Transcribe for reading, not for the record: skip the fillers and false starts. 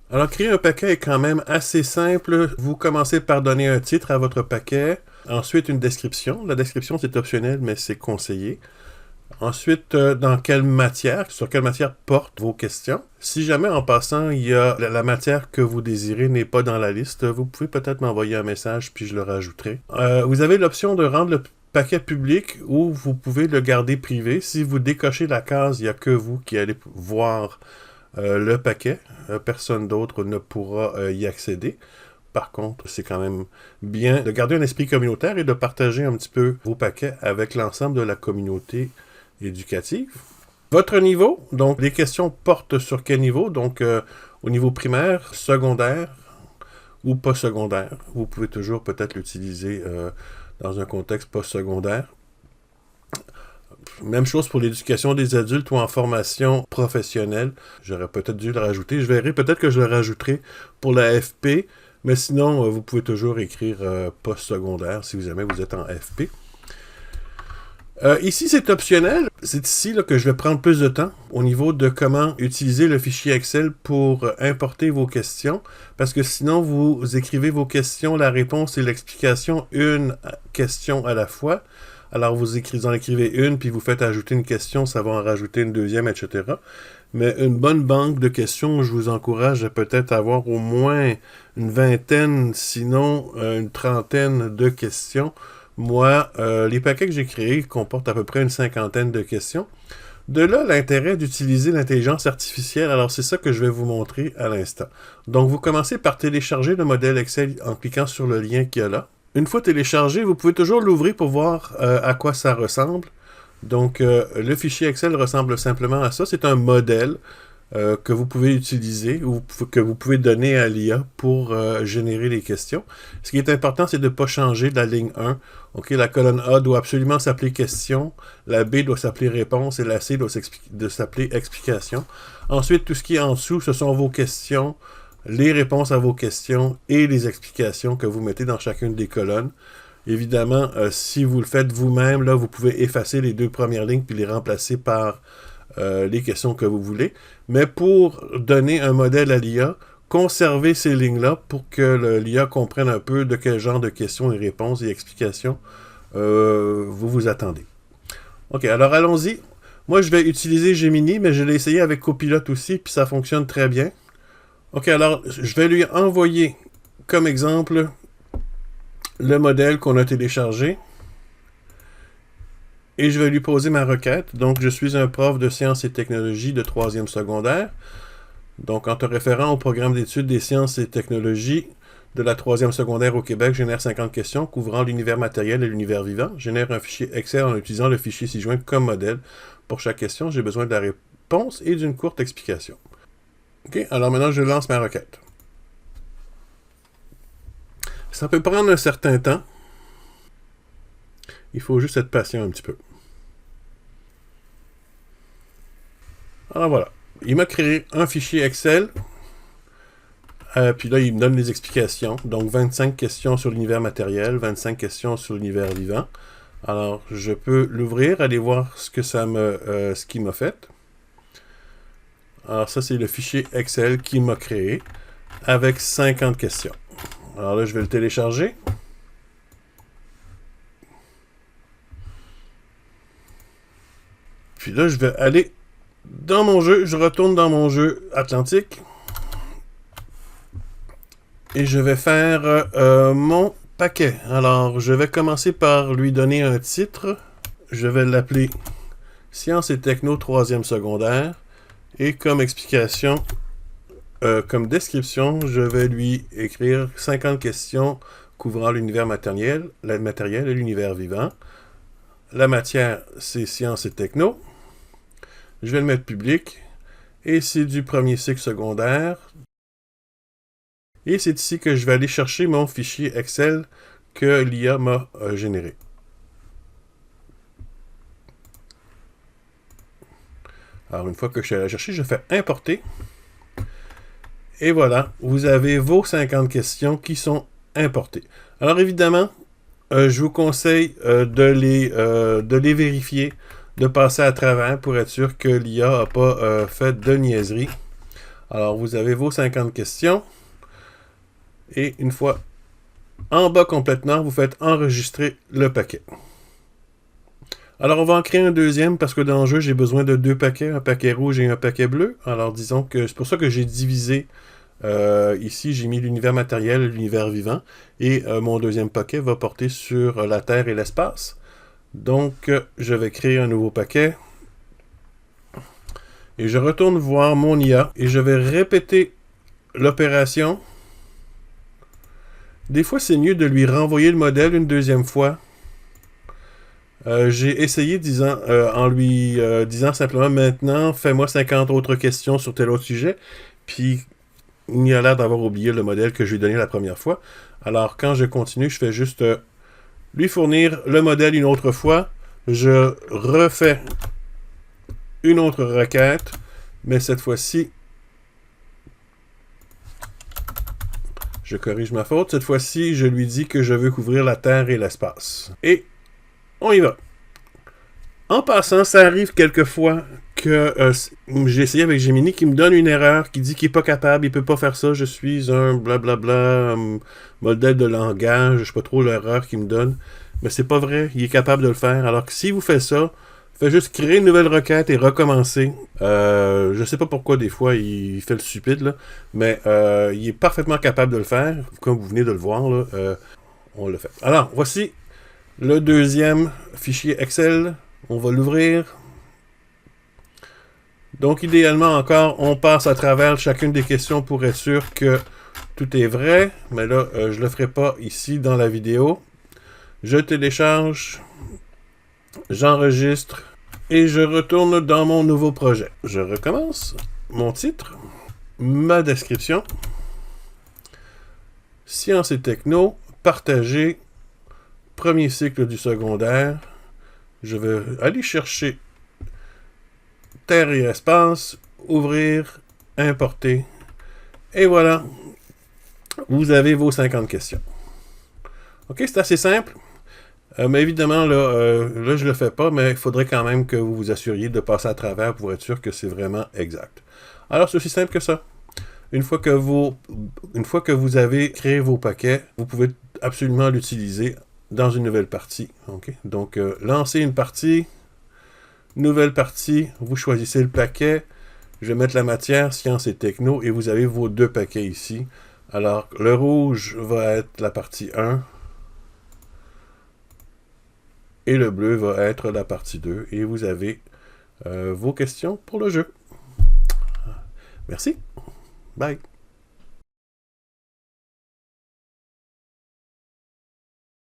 Alors, créer un paquet est quand même assez simple. Vous commencez par donner un titre à votre paquet, ensuite une description. La description, c'est optionnel, mais c'est conseillé. Ensuite, dans quelle matière, sur quelle matière portent vos questions. Si jamais en passant, il y a la matière que vous désirez n'est pas dans la liste, vous pouvez peut-être m'envoyer un message puis je le rajouterai. Vous avez l'option de rendre le paquet public ou vous pouvez le garder privé. Si vous décochez la case, il n'y a que vous qui allez voir le paquet. Personne d'autre ne pourra y accéder. Par contre, c'est quand même bien de garder un esprit communautaire et de partager un petit peu vos paquets avec l'ensemble de la communauté éducative. Votre niveau, donc les questions portent sur quel niveau? Donc au niveau primaire, secondaire ou pas secondaire. Vous pouvez toujours peut-être l'utiliser dans un contexte post-secondaire. Même chose pour l'éducation des adultes ou en formation professionnelle. J'aurais peut-être dû le rajouter. Je verrai, peut-être que je le rajouterai pour la FP, mais sinon, vous pouvez toujours écrire post-secondaire si jamais vous êtes en FP. Ici, c'est optionnel. C'est ici là, que je vais prendre plus de temps au niveau de comment utiliser le fichier Excel pour importer vos questions. Parce que sinon, vous écrivez vos questions, la réponse et l'explication, une question à la fois. Alors, vous en écrivez une, puis vous faites ajouter une question, ça va en rajouter une deuxième, etc. Mais une bonne banque de questions, je vous encourage à peut-être avoir au moins une vingtaine, sinon une trentaine de questions. Moi, les paquets que j'ai créés comportent à peu près une cinquantaine de questions. De là, l'intérêt d'utiliser l'intelligence artificielle. Alors, c'est ça que je vais vous montrer à l'instant. Donc, vous commencez par télécharger le modèle Excel en cliquant sur le lien qu'il y a là. Une fois téléchargé, vous pouvez toujours l'ouvrir pour voir à quoi ça ressemble. Donc, le fichier Excel ressemble simplement à ça. C'est un modèle que vous pouvez utiliser ou que vous pouvez donner à l'IA pour générer les questions. Ce qui est important, c'est de ne pas changer de la ligne 1. OK, la colonne A doit absolument s'appeler question, la B doit s'appeler réponse et la C doit s'appeler explication. Ensuite, tout ce qui est en dessous, ce sont vos questions, les réponses à vos questions et les explications que vous mettez dans chacune des colonnes. Évidemment, si vous le faites vous-même, là, vous pouvez effacer les deux premières lignes puis les remplacer par les questions que vous voulez. Mais pour donner un modèle à l'IA, conservez ces lignes-là pour que l'IA comprenne un peu de quel genre de questions et réponses et explications vous vous attendez. OK, alors allons-y. Moi, je vais utiliser Gemini, mais je l'ai essayé avec Copilot aussi, puis ça fonctionne très bien. OK, alors, je vais lui envoyer comme exemple le modèle qu'on a téléchargé. Et je vais lui poser ma requête. Donc, je suis un prof de sciences et technologies de 3e secondaire. Donc, en te référant au programme d'études des sciences et technologies de la 3e secondaire au Québec, génère 50 questions couvrant l'univers matériel et l'univers vivant. Génère un fichier Excel en utilisant le fichier ci-joint comme modèle. Pour chaque question, j'ai besoin de la réponse et d'une courte explication. OK, alors maintenant, je lance ma requête. Ça peut prendre un certain temps. Il faut juste être patient un petit peu. Alors voilà. Il m'a créé un fichier Excel. Puis là, il me donne les explications. Donc, 25 questions sur l'univers matériel, 25 questions sur l'univers vivant. Alors, je peux l'ouvrir, aller voir ce qu'il m'a fait. Alors, ça, c'est le fichier Excel qu'il m'a créé avec 50 questions. Alors là, je vais le télécharger. Puis là, je vais aller dans mon jeu. Je retourne dans mon jeu Atlantique. Et je vais faire mon paquet. Alors, je vais commencer par lui donner un titre. Je vais l'appeler Sciences et Techno 3e secondaire. Et comme explication, comme description, je vais lui écrire 50 questions couvrant l'univers matériel et l'univers vivant. La matière, c'est Sciences et Techno. Je vais le mettre public. Et c'est du premier cycle secondaire. Et c'est ici que je vais aller chercher mon fichier Excel que l'IA m'a généré. Alors, une fois que je suis allé chercher, je fais importer. Et voilà, vous avez vos 50 questions qui sont importées. Alors, évidemment, je vous conseille de les vérifier, de passer à travers pour être sûr que l'IA n'a pas fait de niaiserie. Alors, vous avez vos 50 questions. Et une fois en bas complètement, vous faites enregistrer le paquet. Alors, on va en créer un deuxième parce que dans le jeu, j'ai besoin de 2 paquets, un paquet rouge et un paquet bleu. Alors, disons que c'est pour ça que j'ai divisé. Ici, j'ai mis l'univers matériel et l'univers vivant. Et mon deuxième paquet va porter sur la Terre et l'espace. Donc, je vais créer un nouveau paquet. Et je retourne voir mon IA. Et je vais répéter l'opération. Des fois, c'est mieux de lui renvoyer le modèle une deuxième fois. J'ai essayé en lui disant simplement maintenant, fais-moi 50 autres questions sur tel autre sujet. Puis, il a l'air d'avoir oublié le modèle que je lui ai donné la première fois. Alors, quand je continue, je fais juste lui fournir le modèle une autre fois. Je refais une autre requête, mais cette fois-ci, je corrige ma faute. Cette fois-ci, je lui dis que je veux couvrir la Terre et l'espace. Et on y va. En passant, ça arrive quelquefois que j'ai essayé avec Gemini qui me donne une erreur, qui dit qu'il n'est pas capable, il ne peut pas faire ça, je suis un blablabla, modèle de langage, je ne sais pas trop l'erreur qu'il me donne. Mais c'est pas vrai, il est capable de le faire. Alors que si vous faites ça, faites juste créer une nouvelle requête et recommencer. Je sais pas pourquoi des fois il fait le stupide, là, mais il est parfaitement capable de le faire. Comme vous venez de le voir, là, on le fait. Alors, voici le deuxième fichier Excel. On va l'ouvrir. Donc, idéalement encore, on passe à travers chacune des questions pour être sûr que tout est vrai. Mais là, je ne le ferai pas ici dans la vidéo. Je télécharge, j'enregistre et je retourne dans mon nouveau projet. Je recommence. Mon titre, ma description, sciences et techno, partager, premier cycle du secondaire. Je vais aller chercher Terre et espace, ouvrir, importer. Et voilà, vous avez vos 50 questions. OK, c'est assez simple. Mais évidemment, là, je le fais pas, mais il faudrait quand même que vous vous assuriez de passer à travers pour être sûr que c'est vraiment exact. Alors, c'est aussi simple que ça. Une fois que vous avez créé vos paquets, vous pouvez absolument l'utiliser dans une nouvelle partie. Okay? Donc, lancez une partie, nouvelle partie, vous choisissez le paquet, je vais mettre la matière, sciences et techno, et vous avez vos 2 paquets ici. Alors, le rouge va être la partie 1, et le bleu va être la partie 2, et vous avez vos questions pour le jeu. Merci. Bye.